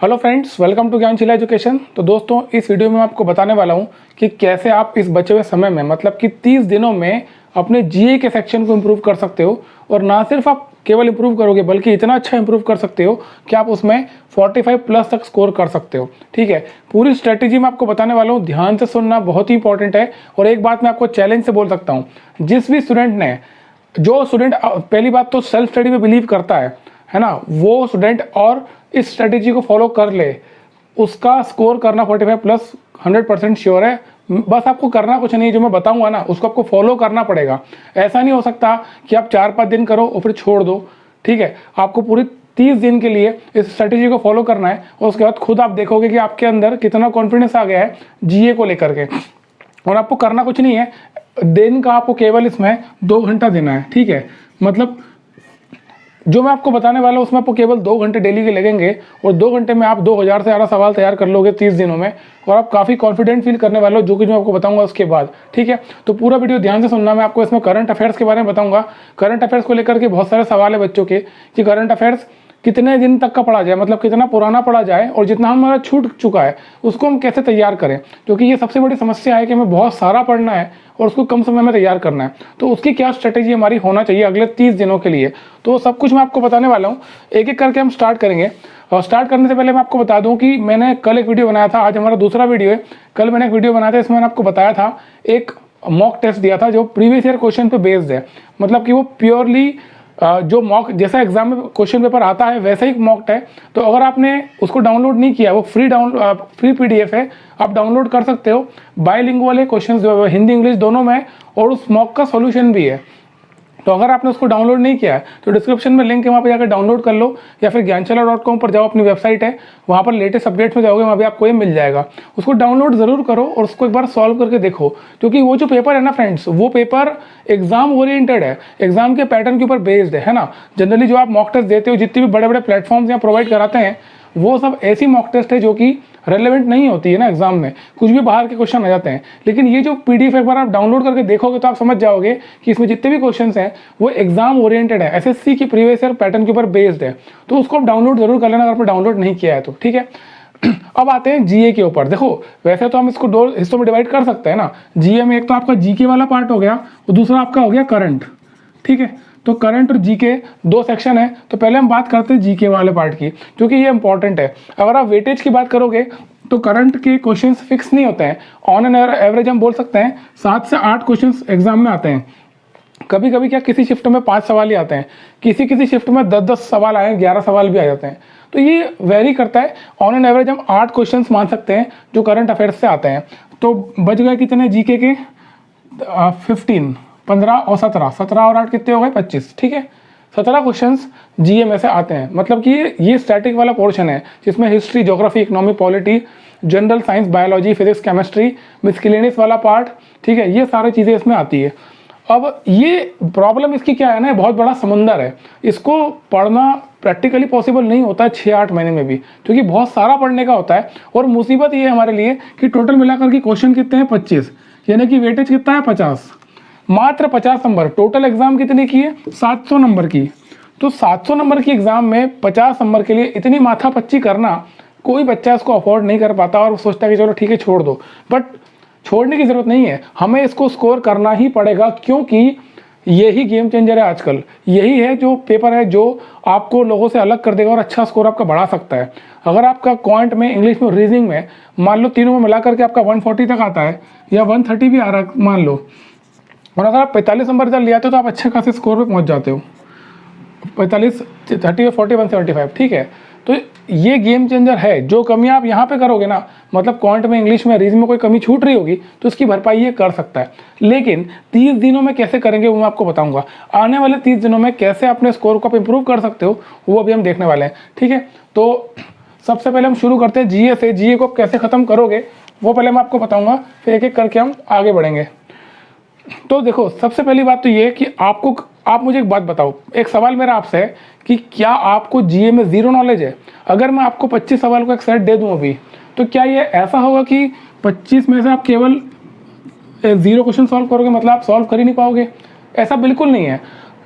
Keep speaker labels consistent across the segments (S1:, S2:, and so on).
S1: Hello friends, welcome to Gyansheela education. तो दोस्तों, इस वीडियो में मैं आपको बताने वाला हूं कि कैसे आप इस बचे हुए समय में मतलब कि 30 दिनों में अपने जीए के सेक्शन को इम्प्रूव कर सकते हो। और ना सिर्फ आप केवल इम्प्रूव करोगे बल्कि इतना अच्छा इम्प्रूव कर सकते हो कि आप उसमें 45 प्लस तक स्कोर कर सकते हो। ठीक है, पूरी स्ट्रेटेजी मैं आपको बताने वाला हूँ, ध्यान से सुनना, बहुत ही इंपॉर्टेंट है। और एक बात मैं आपको चैलेंज से बोल सकता हूँ, जिस भी स्टूडेंट ने जो स्टूडेंट पहली बात तो सेल्फ स्टडी में बिलीव करता है ना, वो स्टूडेंट और इस स्ट्रेटेजी को फॉलो कर ले, उसका स्कोर करना 45 प्लस 100% श्योर है। बस आपको करना कुछ नहीं, जो मैं बताऊंगा ना उसको आपको फॉलो करना पड़ेगा। ऐसा नहीं हो सकता कि आप 4-5 दिन करो और फिर छोड़ दो। ठीक है, आपको पूरी 30 दिन के लिए इस स्ट्रेटेजी को फॉलो करना है और उसके बाद खुद आप देखोगे कि आपके अंदर कितना कॉन्फिडेंस आ गया है जीए को लेकर के। और आपको करना कुछ नहीं है, दिन का आपको केवल इसमें 2 घंटा देना है। ठीक है, मतलब जो मैं आपको बताने वाला हूँ उसमें आपको केवल 2 घंटे डेली के लगेंगे और 2 घंटे में आप 2000 से ज़्यादा सवाल तैयार कर लोगे 30 दिनों में, और आप काफ़ी कॉन्फिडेंट फील करने वाले हो, जो कि मैं आपको बताऊंगा उसके बाद। ठीक है, तो पूरा वीडियो ध्यान से सुनना। मैं आपको इसमें करंट अफेयर्स के बारे में बताऊंगा। करंट अफेयर्स को लेकर के बहुत सारे सवाल है बच्चों के कि करंट अफेयर्स कितने दिन तक का पढ़ा जाए, मतलब कितना पुराना पढ़ा जाए, और जितना हमारा छूट चुका है उसको हम कैसे तैयार करें, क्योंकि ये सबसे बड़ी समस्या है कि हमें बहुत सारा पढ़ना है और उसको कम समय में तैयार करना है। तो उसकी क्या स्ट्रेटेजी हमारी होना चाहिए अगले 30 दिनों के लिए, तो सब कुछ मैं आपको बताने वाला हूँ। एक एक करके हम स्टार्ट करेंगे। और स्टार्ट करने से पहले मैं आपको बता दूं कि मैंने कल एक वीडियो बनाया था, आज हमारा दूसरा वीडियो है। कल मैंने एक वीडियो बनाया था, इसमें मैंने आपको बताया था, एक मॉक टेस्ट दिया था जो प्रीवियस ईयर क्वेश्चन पे बेस्ड है, मतलब कि वो प्योरली जो मॉक जैसा एग्जाम में क्वेश्चन पेपर आता है वैसा ही मॉक है। तो अगर आपने उसको डाउनलोड नहीं किया, वो फ्री पीडीएफ है, आप डाउनलोड कर सकते हो। बायलिंगुअल है, क्वेश्चंस हिंदी इंग्लिश दोनों में, और उस मॉक का सॉल्यूशन भी है। तो अगर आपने उसको डाउनलोड नहीं किया है तो डिस्क्रिप्शन में लिंक है, वहाँ पे जाकर डाउनलोड कर लो, या फिर ज्ञानशाला.com पर जाओ, अपनी वेबसाइट है, वहाँ पर लेटेस्ट अपडेट्स में जाओगे, वहाँ भी आपको ये मिल जाएगा। उसको डाउनलोड ज़रूर करो और उसको एक बार सॉल्व करके देखो, क्योंकि वो जो पेपर है ना फ्रेंड्स, वो पेपर एग्जाम ओरिएंटेड है, एग्जाम के पैटर्न के ऊपर बेस्ड है ना। जनरली जो आप मॉक टेस्ट देते हो, जितने भी बड़े बड़े प्लेटफॉर्म्स यहाँ प्रोवाइड कराते हैं, वो सब ऐसी मॉक टेस्ट है जो कि रेलेवेंट नहीं होती है ना एग्जाम में, कुछ भी बाहर के क्वेश्चन आ जाते हैं। लेकिन ये जो पीडीएफ एक बार आप डाउनलोड करके देखोगे तो आप समझ जाओगे कि इसमें जितने भी क्वेश्चंस हैं वो एग्जाम ओरिएंटेड है, एसएससी की प्रीवियस ईयर पैटर्न के ऊपर बेस्ड है। तो उसको आप डाउनलोड जरूर कर लेना अगर आपने डाउनलोड नहीं किया है तो। ठीक है, अब आते हैं जीए के ऊपर। देखो, वैसे तो हम इसको 2 हिस्सों में डिवाइड कर सकते हैं ना। जीए में एक तो आपका जीके वाला पार्ट हो गया और दूसरा आपका हो गया करंट। ठीक है, तो करंट और जीके 2 सेक्शन है। तो पहले हम बात करते हैं जीके वाले पार्ट की, क्योंकि ये इंपॉर्टेंट है। अगर आप वेटेज की बात करोगे तो करंट के क्वेश्चंस फिक्स नहीं होते हैं, ऑन एन एवरेज हम बोल सकते हैं 7 से 8 क्वेश्चंस एग्जाम में आते हैं। कभी कभी क्या किसी शिफ्ट में 5 सवाल ही आते हैं, किसी शिफ्ट में 10-10 सवाल आए, 11 सवाल भी आ जाते हैं। तो ये वेरी करता है। ऑन एन एवरेज हम 8 क्वेश्चंस मान सकते हैं जो करंट अफेयर्स से आते हैं। तो बच गए कितने जीके के? 15 और 17 और 8 कितने हो गए? 25। ठीक है, 17 क्वेश्चंस जीए में से आते हैं। मतलब कि ये स्टैटिक वाला पोर्शन है जिसमें history, geography, economy, polity, general science, biology, physics, chemistry, miscellaneous वाला पार्ट। ठीक है, ये सारी चीज़ें इसमें आती है। अब ये प्रॉब्लम इसकी क्या है ना, बहुत बड़ा समुंदर है, इसको पढ़ना प्रैक्टिकली पॉसिबल नहीं होता है 6-8 महीने में भी, क्योंकि बहुत सारा पढ़ने का होता है। और मुसीबत ये है हमारे लिए कि टोटल मिलाकर के क्वेश्चन कितने हैं? 25, यानी कि वेटेज कितना है? 50, मात्र 50 नंबर। टोटल एग्जाम कितने की है? 700 नंबर की। तो 700 नंबर की एग्जाम में 50 नंबर के लिए इतनी माथापच्ची करना, कोई बच्चा इसको अफोर्ड नहीं कर पाता और सोचता है कि चलो ठीक है छोड़ दो। बट छोड़ने की जरूरत नहीं है, हमें इसको स्कोर करना ही पड़ेगा, क्योंकि यही गेम चेंजर है आजकल। यही है जो पेपर है जो आपको लोगों से अलग कर देगा और अच्छा स्कोर आपका बढ़ा सकता है। अगर आपका क्वांट में, इंग्लिश में, रीजनिंग में मान लो तीनों में मिलाकर के आपका 140 तक आता है या 130 भी आ रहा है मान लो, और अगर आप 45 नंबर रिजल्ट ले आते हो तो आप अच्छे खासे स्कोर पे पहुंच जाते हो। 45, 30, 40, 175। ठीक है, तो ये गेम चेंजर है। जो कमी आप यहाँ पे करोगे ना, मतलब क्वांट में, इंग्लिश में, रीजनिंग में कोई कमी छूट रही होगी तो उसकी भरपाई ये कर सकता है। लेकिन 30 दिनों में कैसे करेंगे वो मैं आपको बताऊंगा। आने वाले 30 दिनों में कैसे अपने स्कोर को आप इंप्रूव कर सकते हो वो अभी हम देखने वाले हैं। ठीक है, तो सबसे पहले हम शुरू करते हैं जीए से। जीए को आप कैसे खत्म करोगे वो पहले मैं आपको बताऊंगा, फिर एक एक करके हम आगे बढ़ेंगे। तो देखो, सबसे पहली बात तो ये कि आप मुझे एक बात बताओ, एक सवाल मेरा आपसे है कि क्या आपको जीए में जीरो नॉलेज है? अगर मैं आपको 25 सवाल का एक सेट दे दूं अभी, तो क्या ये ऐसा होगा कि 25 में से आप केवल 0 क्वेश्चन सॉल्व करोगे, मतलब आप सॉल्व कर ही नहीं पाओगे? ऐसा बिल्कुल नहीं है।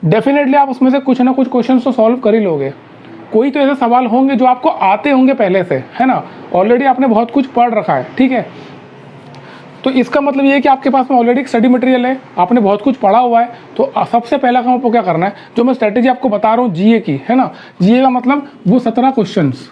S1: डेफिनेटली आप उसमें से कुछ ना कुछ क्वेश्चन तो सॉल्व कर ही लोगे। कोई तो ऐसे सवाल होंगे जो आपको आते होंगे पहले से, है ना, ऑलरेडी आपने बहुत कुछ पढ़ रखा है, ठीक है। तो इसका मतलब ये है कि आपके पास में ऑलरेडी एक स्टडी मटेरियल है, आपने बहुत कुछ पढ़ा हुआ है। तो सबसे पहला काम आपको क्या करना है, जो मैं स्ट्रैटेजी आपको बता रहा हूँ जीए की, है ना, जीए का मतलब वो 17 क्वेश्चंस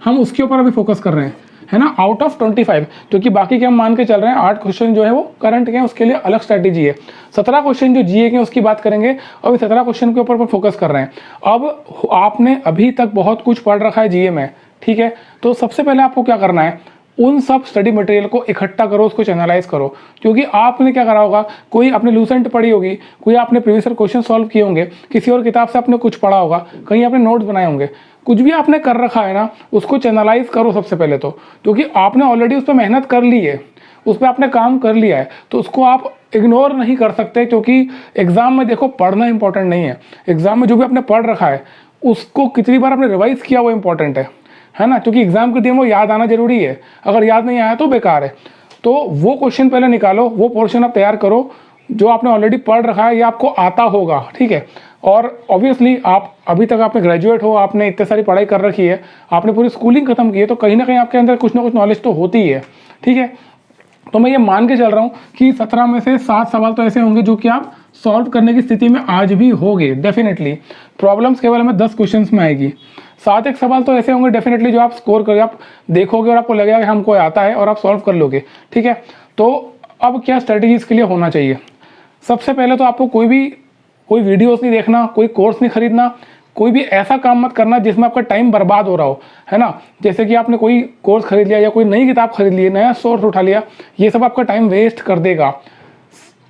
S1: हम उसके ऊपर अभी फोकस कर रहे हैं, है ना, आउट ऑफ 25, क्योंकि बाकी के हम मान के चल रहे हैं 8 क्वेश्चन जो है वो करंट के हैं, उसके लिए अलग स्ट्रैटेजी है। 17 क्वेश्चन जो जीए के हैं उसकी बात करेंगे, और 17 क्वेश्चन के ऊपर फोकस कर रहे हैं। अब आपने अभी तक बहुत कुछ पढ़ रखा है जीए में, ठीक है। तो सबसे पहले आपको क्या करना है, उन सब स्टडी मटेरियल को इकट्ठा करो, उसको चैनलाइज करो। क्योंकि आपने क्या करा होगा, कोई आपने लूसेंट पढ़ी होगी, कोई आपने प्रीवियस ईयर क्वेश्चन सॉल्व किए होंगे, किसी और किताब से आपने कुछ पढ़ा होगा, कहीं आपने नोट्स बनाए होंगे, कुछ भी आपने कर रखा है ना, उसको चैनलाइज करो सबसे पहले तो। क्योंकि आपने ऑलरेडी उस पर मेहनत कर ली है, उस पर आपने काम कर लिया है, तो उसको आप इग्नोर नहीं कर सकते। क्योंकि एग्जाम में देखो पढ़ना इंपॉर्टेंट नहीं है, एग्जाम में जो भी आपने पढ़ रखा है उसको कितनी बार आपने रिवाइज किया वो इंपॉर्टेंट है ना। क्योंकि एग्जाम के दिन वो याद आना जरूरी है, अगर याद नहीं आया तो बेकार है। तो वो क्वेश्चन पहले निकालो, वो पोर्शन आप तैयार करो जो आपने ऑलरेडी पढ़ रखा है, ये आपको आता होगा, ठीक है। और ऑब्वियसली आप अभी तक आपने ग्रेजुएट हो, आपने इतने सारी पढ़ाई कर रखी है, आपने पूरी स्कूलिंग खत्म की है, तो कहीं ना कहीं आपके अंदर कुछ ना कुछ नॉलेज तो होती ही है, ठीक है। तो मैं ये मान के चल रहा हूँ कि 17 में से 7 सवाल तो ऐसे होंगे जो कि आप सॉल्व करने की स्थिति में आज भी होगे डेफिनेटली। प्रॉब्लम्स केवल हमें 10 क्वेश्चन में आएगी। 7 एक सवाल तो ऐसे होंगे डेफिनेटली जो आप स्कोर करोगे, आप देखोगे और आपको लगेगा कि हमको आता है और आप सॉल्व कर लोगे, ठीक है। तो अब क्या स्ट्रेटेजी इसके लिए होना चाहिए, सबसे पहले तो आपको कोई वीडियोस नहीं देखना, कोई कोर्स नहीं खरीदना, कोई भी ऐसा काम मत करना जिसमें आपका टाइम बर्बाद हो रहा हो, है ना। जैसे कि आपने कोई कोर्स खरीद लिया या कोई नई किताब खरीद ली, नया सोर्स उठा लिया, ये सब आपका टाइम वेस्ट कर देगा।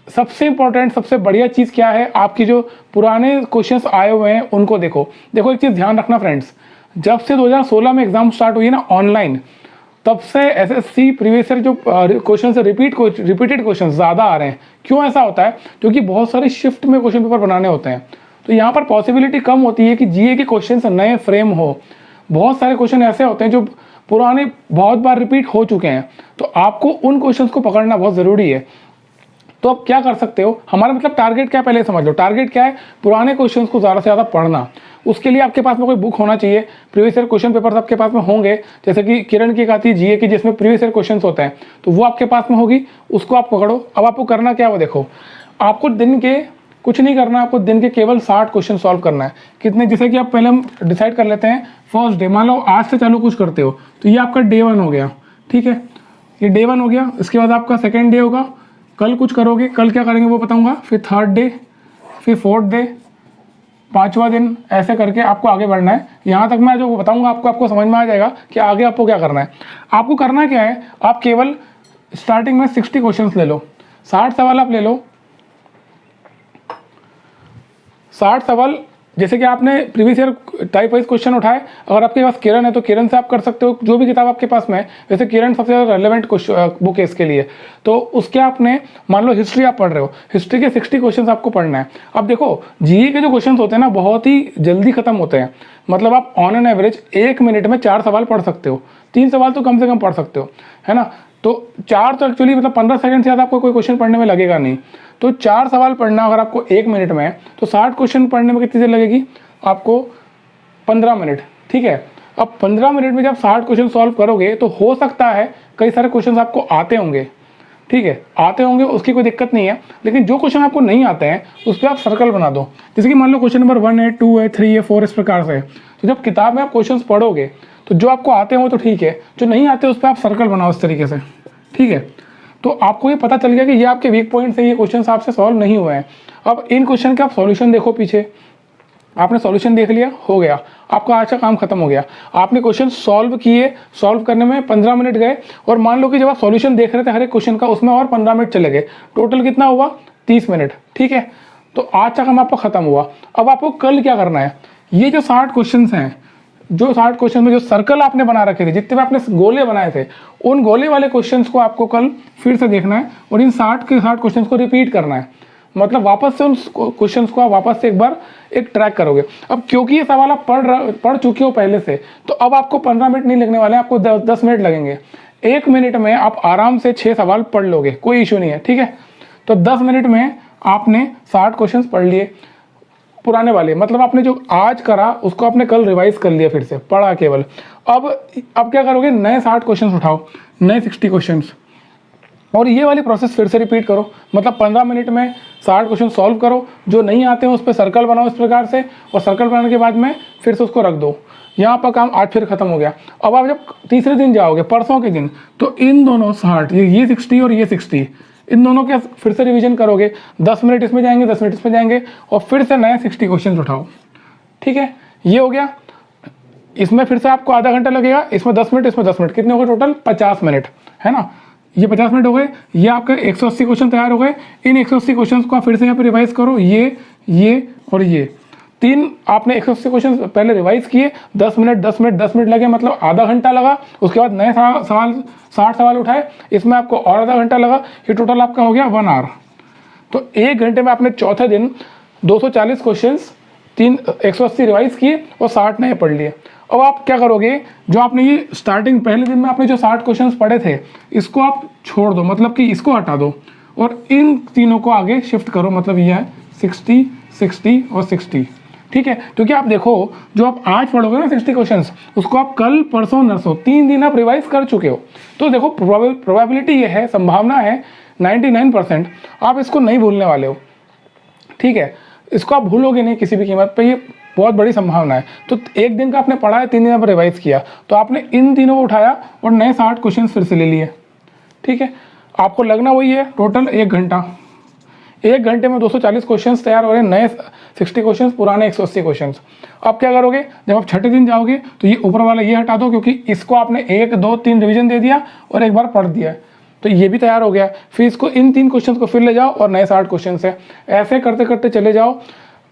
S1: सबसे इंपॉर्टेंट, सबसे बढ़िया चीज़ क्या है, आपकी जो पुराने क्वेश्चंस आए हुए हैं उनको देखो। एक चीज़ ध्यान रखना फ्रेंड्स, जब से 2016 में एग्जाम स्टार्ट हुई है ना ऑनलाइन, तब से एसएससी प्रीवियस ईयर जो क्वेश्चन से रिपीटेड क्वेश्चन ज़्यादा आ रहे हैं। क्यों ऐसा होता है, क्योंकि बहुत सारे शिफ्ट में क्वेश्चन पेपर बनाने होते हैं, तो यहाँ पर पॉसिबिलिटी कम होती है कि जीए के क्वेश्चन नए फ्रेम हो। बहुत सारे क्वेश्चन ऐसे होते हैं जो पुराने बहुत बार रिपीट हो चुके हैं, तो आपको उन क्वेश्चन को पकड़ना बहुत ज़रूरी है। तो आप क्या कर सकते हो, हमारा मतलब टारगेट क्या है पहले समझ लो। टारगेट क्या है, पुराने क्वेश्चंस को ज़्यादा से ज़्यादा पढ़ना। उसके लिए आपके पास में कोई बुक होना चाहिए, प्रीवियस ईयर क्वेश्चन पेपर्स आपके पास में होंगे, जैसे कि किरण की एक आती है जीए की जिसमें प्रीवियस ईयर क्वेश्चंस होते हैं, तो वो आपके पास में होगी, उसको आप पकड़ो। अब आपको करना क्या है वो देखो, आपको दिन के कुछ नहीं करना, आपको दिन के केवल 60 क्वेश्चन सॉल्व करना है। कितने, जैसे कि आप पहले हम डिसाइड कर लेते हैं फर्स्ट डे, मान लो आज से चालू कुछ करते हो तो ये आपका डे 1 हो गया, ठीक है, ये डे 1 हो गया। इसके बाद आपका सेकेंड डे होगा, कल कुछ करोगे, कल क्या करेंगे वो बताऊंगा, फिर थर्ड डे, फिर फोर्थ डे, 5वां दिन, ऐसे करके आपको आगे बढ़ना है। यहाँ तक मैं जो बताऊंगा आपको समझ में आ जाएगा कि आगे आपको क्या करना है। आपको करना क्या है, आप केवल स्टार्टिंग में 60 क्वेश्चंस ले लो, 60 सवाल आप ले लो। 60 सवाल, जैसे कि आपने previous year type wise question उठाए, अगर आपके पास किरण है तो किरण से आप कर सकते हो, जो भी किताब आपके पास में है। वैसे किरण सबसे ज़्यादा रेलेवेंट बुक है इसके लिए, तो उसके आपने मान लो हिस्ट्री आप पढ़ रहे हो, हिस्ट्री के 60 क्वेश्चन आपको पढ़ना है। अब देखो जीए के जो क्वेश्चन होते हैं ना बहुत ही जल्दी खत्म होते हैं, मतलब आप ऑन एन एवरेज 1 मिनट में 4 सवाल पढ़ सकते हो, 3 सवाल तो कम से कम पढ़ सकते हो, है ना। तो 4 तो एक्चुअली मतलब 15 सेकंड से ज़्यादा आपको कोई क्वेश्चन पढ़ने में लगेगा नहीं। तो 4 सवाल पढ़ना अगर आपको 1 मिनट में है तो 60 क्वेश्चन पढ़ने में कितनी देर लगेगी, आपको 15 मिनट, ठीक है। अब 15 मिनट में जब 60 क्वेश्चन सॉल्व करोगे तो हो सकता है कई सारे क्वेश्चन आपको आते होंगे, ठीक है, आते होंगे, उसकी कोई दिक्कत नहीं है। लेकिन जो क्वेश्चन आपको नहीं आते हैं उस पर आप सर्कल बना दो। जैसे कि मान लो क्वेश्चन नंबर 1 है, 2 है, 3 है, 4 इस प्रकार से। तो जब किताब में आप क्वेश्चन पढ़ोगे तो जो आपको आते हैं वो तो ठीक है, जो नहीं आते उस पर आप सर्कल बनाओ इस तरीके से, ठीक है। तो आपको ये पता चल गया कि ये आपके वीक पॉइंट से ये क्वेश्चन आपसे सॉल्व नहीं हुए हैं। अब इन क्वेश्चन के आप सॉल्यूशन देखो, पीछे आपने सॉल्यूशन देख लिया, हो गया, आपका आज का काम खत्म हो गया। आपने क्वेश्चन सॉल्व किए, सॉल्व करने में 15 मिनट गए, और मान लो कि जब आप सॉल्यूशन देख रहे थे हर एक क्वेश्चन का, उसमें और 15 मिनट चले गए, टोटल कितना हुआ 30 मिनट, ठीक है। तो आज का काम आपका खत्म हुआ। अब आपको कल क्या करना है, ये जो 60 क्वेश्चन हैं, जो 60 क्वेश्चन में जो सर्कल आपने बना रखे थे, जितने भी आपने गोले बनाए थे, उन गोले वाले क्वेश्चंस को आपको कल फिर से देखना है और इन 60 के 60 क्वेश्चंस को रिपीट करना है। मतलब वापस से उन क्वेश्चंस को आप वापस से एक बार एक ट्रैक करोगे। अब क्योंकि ये सवाल आप पढ़ चुके हो पहले से, तो अब आपको 15 मिनट नहीं लगने वाले, आपको 10 मिनट लगेंगे। 1 मिनट में आप आराम से 6 सवाल पढ़ लोगे, कोई इशू नहीं है, ठीक है। तो 10 मिनट में आपने 60 क्वेश्चन पढ़ लिए। पुराने वाले, मतलब आपने जो आज करा उसको आपने कल रिवाइज कर लिया, फिर से पढ़ा केवल। अब क्या करोगे, नए 60 क्वेश्चन उठाओ, नए 60 क्वेश्चन, और ये वाली प्रोसेस फिर से रिपीट करो। मतलब 15 मिनट में 60 क्वेश्चन सॉल्व करो, जो नहीं आते हैं उस पर सर्कल बनाओ इस प्रकार से, और सर्कल बनाने के बाद में फिर से उसको रख दो। यहाँ पर काम आज फिर खत्म हो गया। अब आप जब तीसरे दिन जाओगे, परसों के दिन, तो इन दोनों 60, ये 60 और ये 60, इन दोनों के फिर से रिवीजन करोगे। 10 मिनट इसमें जाएंगे, 10 मिनट इसमें जाएंगे, और फिर से नए 60 क्वेश्चन उठाओ। ठीक है, ये हो गया। इसमें फिर से आपको आधा घंटा लगेगा, इसमें 10 मिनट, इसमें 10 मिनट, कितने हो गए टोटल, 50 मिनट, है ना। ये 50 मिनट हो गए। ये आपके 180 क्वेश्चन तैयार हो गए। इन 180 क्वेश्चन को आप फिर से यहाँ पे रिवाइज करो। ये और ये तीन आपने 180 क्वेश्चन पहले रिवाइज किए, 10 मिनट 10 मिनट 10 मिनट लगे, मतलब आधा घंटा लगा। उसके बाद नए सवाल 60 सवाल उठाए, इसमें आपको और आधा घंटा लगा। ये टोटल आपका हो गया 1 आवर। तो 1 घंटे में आपने चौथे दिन 240 क्वेश्चन 180 रिवाइज किए और 60 नए पढ़ लिए। अब आप क्या करोगे, जो आपने ये स्टार्टिंग पहले दिन में आपने जो 60 क्वेश्चंस पढ़े थे, इसको आप छोड़ दो, मतलब कि इसको हटा दो, और इन तीनों को आगे शिफ्ट करो। मतलब ये है 60, 60 और 60। ठीक है, क्योंकि आप देखो, जो आप आज पढ़ोगे ना 60 क्वेश्चंस, उसको आप कल, परसों, नरसों 3 दिन आप रिवाइज कर चुके हो। तो देखो प्रोबेबिलिटी ये है, संभावना है 99% आप इसको नहीं भूलने वाले हो। ठीक है, इसको आप भूलोगे नहीं किसी भी कीमत पे, ये बहुत बड़ी संभावना है। तो 1 दिन का आपने पढ़ा है, 3 दिन आप रिवाइज किया, तो आपने इन तीनों को उठाया और नए 60 क्वेश्चन फिर से ले लिए। ठीक है, आपको लगना वही है, टोटल 1 घंटा। 1 घंटे में 240 क्वेश्चन तैयार हो रहे हैं, नए 60 क्वेश्चन, पुराने 180 क्वेश्चन। अब क्या करोगे, जब आप छठे दिन जाओगे तो ये ऊपर वाला ये हटा दो, क्योंकि इसको आपने 1, 2, 3 रिविजन दे दिया और एक बार पढ़ दिया, तो ये भी तैयार हो गया। फिर इसको, इन 3 क्वेश्चन को फिर ले जाओ और नए 60 क्वेश्चन है। ऐसे करते करते चले जाओ।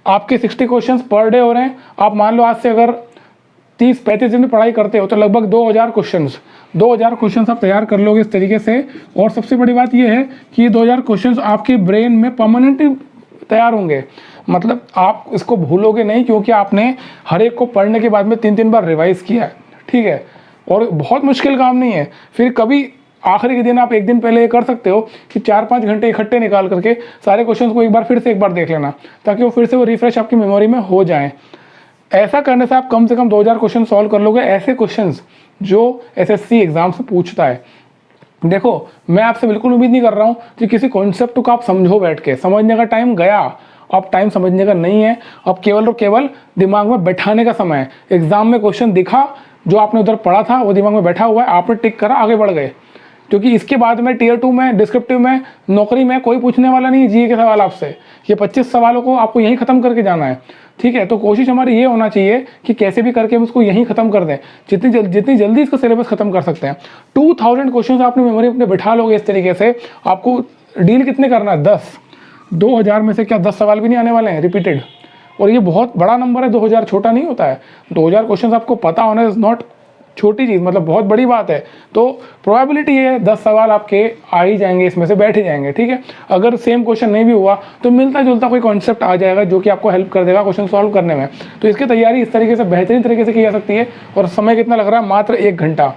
S1: आपके 60 क्वेश्चंस पर डे हो रहे हैं। आप मान लो आज से अगर 30-35 दिन में पढ़ाई करते हो तो लगभग 2000 क्वेश्चंस आप तैयार कर लोगे इस तरीके से। और सबसे बड़ी बात ये है कि ये 2000 क्वेश्चंस आपके ब्रेन में परमानेंटली तैयार होंगे। मतलब आप इसको भूलोगे नहीं, क्योंकि आपने हर एक को पढ़ने के बाद में 3-3 बार रिवाइज किया है। ठीक है, और बहुत मुश्किल काम नहीं है। फिर कभी आखिरी के दिन आप 1 दिन पहले ये कर सकते हो कि 4-5 घंटे इकट्ठे निकाल करके सारे क्वेश्चंस को फिर से एक बार देख लेना, ताकि वो फिर से वो रिफ्रेश आपकी मेमोरी में हो जाएं। ऐसा करने से आप कम से कम 2000 क्वेश्चन सॉल्व कर लोगे, ऐसे क्वेश्चंस जो एसएससी एग्जाम से पूछता है। देखो, मैं आपसे बिल्कुल उम्मीद नहीं कर रहा हूँ कि किसी कॉन्सेप्ट को आप समझो बैठ के, समझने का टाइम गया। अब टाइम समझने का नहीं है, अब केवल और केवल दिमाग में बैठाने का समय है। एग्जाम में क्वेश्चन दिखा, जो आपने उधर पढ़ा था वो दिमाग में बैठा हुआ है, आपने टिक करा, आगे बढ़ गए। क्योंकि इसके बाद में टियर 2 में, डिस्क्रिप्टिव में, नौकरी में कोई पूछने वाला नहीं है जीए के सवाल आपसे। ये 25 सवालों को आपको यहीं खत्म करके जाना है। ठीक है, तो कोशिश हमारी ये होना चाहिए कि कैसे भी करके हम इसको यहीं खत्म कर दें, जितनी जल्दी इसका सिलेबस खत्म कर सकते हैं। 2000 क्वेश्चन आपने मेमोरी अपने बैठा लोगे इस तरीके से। आपको डील कितने करना है, 10। 2000 में से क्या 10 सवाल भी नहीं आने वाले हैं रिपीटेड? और ये बहुत बड़ा नंबर है, 2000 छोटा नहीं होता है। 2000 क्वेश्चन आपको पता होना इज नॉट छोटी चीज़, मतलब बहुत बड़ी बात है। तो प्रोबेबिलिटी है 10 सवाल आपके आ ही जाएंगे, इसमें से बैठ ही जाएंगे। ठीक है, अगर सेम क्वेश्चन नहीं भी हुआ तो मिलता जुलता कोई कॉन्सेप्ट आ जाएगा जो कि आपको हेल्प कर देगा क्वेश्चन सॉल्व करने में। तो इसकी तैयारी इस तरीके से बेहतरीन तरीके से की जा सकती है। और समय कितना लग रहा है, मात्र 1 घंटा।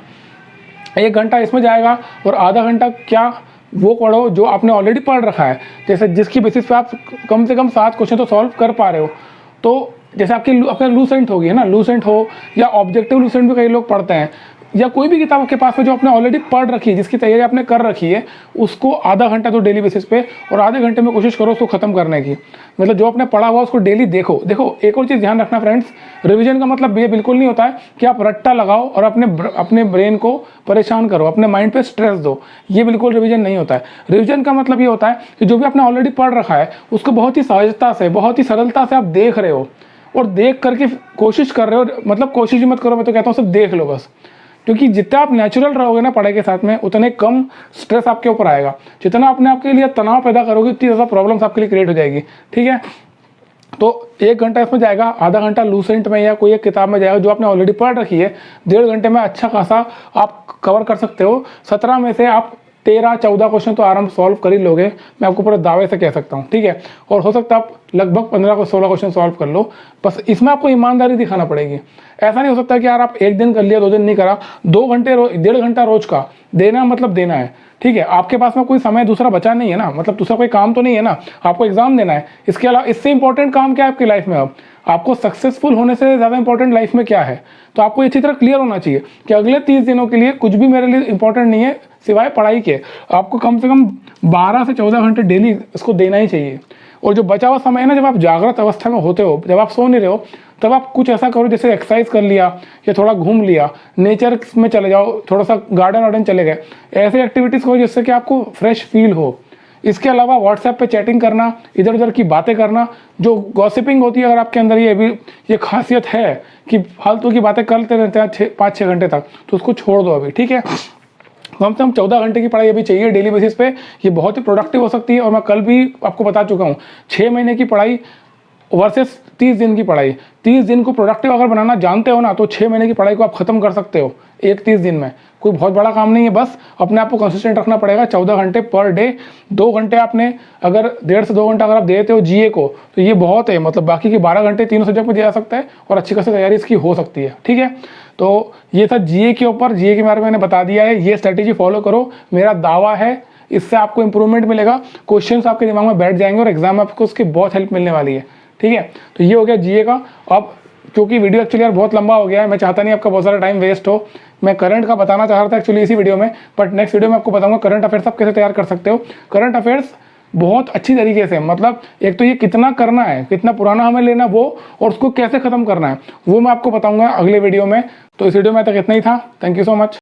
S1: 1 घंटा इसमें जाएगा और आधा घंटा क्या वो पढ़ो जो आपने ऑलरेडी पढ़ रखा है। जैसे जिसकी बेसिस पे आप कम से कम 7 क्वेश्चन तो सॉल्व कर पा रहे हो। तो जैसे आपका लूसेंट होगी ना, लूसेंट हो या ऑब्जेक्टिव लूसेंट भी कई लोग पढ़ते हैं, या कोई भी किताब आपके पास में जो आपने ऑलरेडी पढ़ रखी है, जिसकी तैयारी आपने कर रखी है, उसको आधा घंटा तो डेली बेसिस पे, और आधे घंटे में कोशिश करो उसको खत्म करने की। मतलब जो आपने पढ़ा हुआ उसको डेली देखो। एक और चीज़ ध्यान रखना फ्रेंड्स, रिवीजन का मतलब ये बिल्कुल नहीं होता है कि आप रट्टा लगाओ और अपने ब्रेन को परेशान करो, अपने माइंड पे स्ट्रेस दो। ये बिल्कुल रिवीजन नहीं होता है। रिवीजन का मतलब ये होता है कि जो भी आपने ऑलरेडी पढ़ रखा है उसको बहुत ही सहजता से, बहुत ही सरलता से आप देख रहे हो, और देख करके कोशिश कर रहे हो। मतलब कोशिश ही मत करो, मैं तो कहता हूँ सिर्फ देख लो बस। क्योंकि जितना आप नेचुरल रहोगे ना पढ़ाई के साथ में, उतने कम स्ट्रेस आपके ऊपर आएगा। जितना अपने आपके लिए तनाव पैदा करोगे, उतनी ज़्यादा प्रॉब्लम्स आपके लिए क्रिएट हो जाएगी। ठीक है, तो 1 घंटा इसमें जाएगा, आधा घंटा लूसेंट में या कोई एक किताब में जाएगा जो आपने ऑलरेडी पढ़ रखी है। 1.5 घंटे में अच्छा खासा आप कवर कर सकते हो। 17 में से आप 13-14 क्वेश्चन तो आराम सॉल्व कर ही लोगे, मैं आपको पूरे दावे से कह सकता हूँ, ठीक है। और हो सकता है आप लगभग 15-16 क्वेश्चन सॉल्व कर लो, बस इसमें आपको ईमानदारी दिखाना पड़ेगी। ऐसा नहीं हो सकता कि यार आप एक दिन कर लिया 2 दिन नहीं करा, 2 घंटे 1.5 घंटा रोज का देना, मतलब देना है, ठीक है। आपके पास में कोई समय दूसरा बचा नहीं है ना, मतलब दूसरा कोई काम तो नहीं है ना, आपको एग्जाम देना है। इसके अलावा इससे इंपॉर्टेंट काम क्या है आपकी लाइफ में? अब आपको सक्सेसफुल होने से ज़्यादा इंपॉर्टेंट लाइफ में क्या है? तो आपको अच्छी तरह क्लियर होना चाहिए कि अगले 30 दिनों के लिए कुछ भी मेरे लिए इंपॉर्टेंट नहीं है सिवाय पढ़ाई के। आपको कम से कम 12 से 14 घंटे डेली इसको देना ही चाहिए। और जो बचा हुआ समय है ना, जब आप जागृत अवस्था में होते हो, जब आप सो नहीं रहे हो, तब आप कुछ ऐसा करो जैसे एक्सरसाइज कर लिया या थोड़ा घूम लिया, नेचर में चले जाओ, थोड़ा सा गार्डन वार्डन चले गए, ऐसे एक्टिविटीज़ करो जिससे कि आपको फ्रेश फील हो। इसके अलावा व्हाट्सएप पे चैटिंग करना, इधर उधर की बातें करना, जो गॉसिपिंग होती है, अगर आपके अंदर ये खासियत है कि फालतू की बातें करते रहते हैं 5-6 घंटे तक, तो उसको छोड़ दो अभी, ठीक है। कम से कम 14 घंटे की पढ़ाई अभी चाहिए डेली बेसिस पे, ये बहुत ही प्रोडक्टिव हो सकती है। और मैं कल भी आपको बता चुका हूँ, 6 महीने की पढ़ाई वर्सेस 30 दिन की पढ़ाई। 30 दिन को प्रोडक्टिव अगर बनाना जानते हो ना, तो 6 महीने की पढ़ाई को आप खत्म कर सकते हो 30 दिन में। कोई बहुत बड़ा काम नहीं है, बस अपने आप को कंसिस्टेंट रखना पड़ेगा। 14 घंटे पर डे, 2 घंटे आपने अगर 1.5 से 2 घंटा अगर आप देते हो जीए को, तो ये बहुत है। मतलब बाकी के 12 घंटे तीनों सब्जेक्ट में दिया जा सकता है और अच्छी खासी तैयारी इसकी हो सकती है, ठीक है। तो ये था जीए के ऊपर, जीए के बारे में मैंने बता दिया है। ये स्ट्रेटेजी फॉलो करो, मेरा दावा है इससे आपको इंप्रूवमेंट मिलेगा, क्वेश्चंस आपके दिमाग में बैठ जाएंगे और एग्जाम में आपको उसकी बहुत हेल्प मिलने वाली है, ठीक है। तो ये हो गया जीए का। अब क्योंकि वीडियो एक्चुअली यार बहुत लंबा हो गया है, मैं चाहता नहीं आपका बहुत सारा टाइम वेस्ट हो। मैं करंट का बताना चाह रहा था एक्चुअली इसी वीडियो में, बट नेक्स्ट वीडियो में आपको बताऊंगा करंट अफेयर्स आप कैसे तैयार कर सकते हो। करंट अफेयर्स बहुत अच्छी तरीके से, मतलब एक तो ये कितना करना है, कितना पुराना हमें लेना वो, और उसको कैसे खत्म करना है, वो मैं आपको बताऊंगा अगले वीडियो में। तो इस वीडियो में तक इतना ही था। Thank you so much.